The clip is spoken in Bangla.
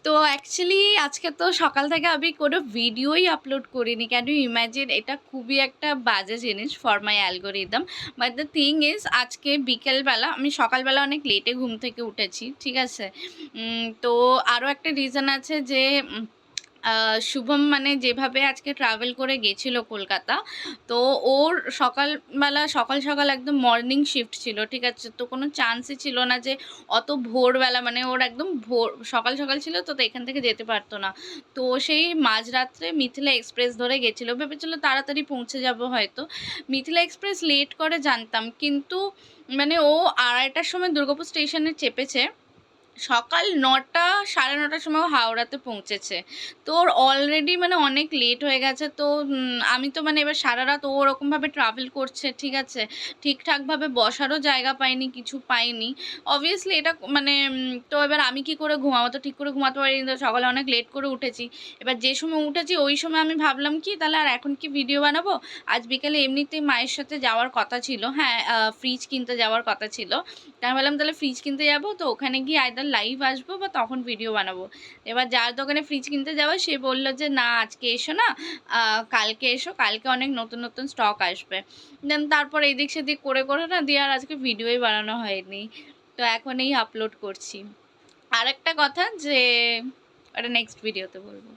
তো অ্যাকচুয়ালি আজকে তো সকাল থেকে আমি কোনো ভিডিওই আপলোড করিনি। Can you imagine? এটা খুবই একটা বাজে জিনিস for my algorithm. But the thing is আজকে বিকেলবেলা আমি সকালবেলা অনেক লেটে ঘুম থেকে উঠেছি। ঠিক আছে? তো আরও একটা রিজন আছে যে শুভম মানে যেভাবে আজকে ট্রাভেল করে গেছিল কলকাতা, তো ওর সকালবেলা সকাল সকাল একদম মর্নিং শিফট ছিল। ঠিক আছে? তো কোনো চান্সই ছিল না যে অত ভোরবেলা, মানে ওর একদম ভোর সকাল সকাল ছিল, তো এখান থেকে যেতে পারতো না। তো সেই মাঝরাত্রে মিথিলা এক্সপ্রেস ধরে গেছিলো, ভেবেছিল তাড়াতাড়ি পৌঁছে যাব হয়তো। মিথিলা এক্সপ্রেস লেট করে জানতাম, কিন্তু মানে ও 2:30টার সময় দুর্গাপুর স্টেশনে চেপেছে, সকাল 9টা 9:30টার সময় ও হাওড়াতে পৌঁছেছে। তো ওর অলরেডি মানে অনেক লেট হয়ে গেছে। তো আমি তো মানে এবার সারা রাত ও ওরকমভাবে ট্রাভেল করছে, ঠিক আছে, ঠিকঠাকভাবে বসারও জায়গা পাইনি, কিছু পাইনি। অবভিয়াসলি এটা মানে তো এবার আমি কি করে ঘুমাবো? তো ঠিক করে ঘুমাতে পারিনি, তো সকালে অনেক লেট করে উঠেছি। এবার যে সময় উঠেছি ওই সময় আমি ভাবলাম কি তাহলে আর এখন কি ভিডিও বানাবো? আজ বিকেলে এমনিতেই মায়ের সাথে যাওয়ার কথা ছিল, হ্যাঁ, ফ্রিজ কিনতে যাওয়ার কথা ছিল। তাই ভাবলাম তাহলে ফ্রিজ কিনতে যাবো, তো ওখানে গিয়ে আইদার লাইভ আসবো বা তখন ভিডিও বানাবো। এবার যার দোকানে ফ্রিজ কিনতে যাওয়া সে বললো যে না আজকে এসো না, কালকে এসো, কালকে অনেক নতুন নতুন স্টক আসবে। দেন তারপর এদিক সেদিক করে করে না দিয়ে আর আজকে ভিডিওই বানানো হয়নি। তো এখন এই আপলোড করছি। আর একটা কথা যে ওটা নেক্সট ভিডিওতে বলবো।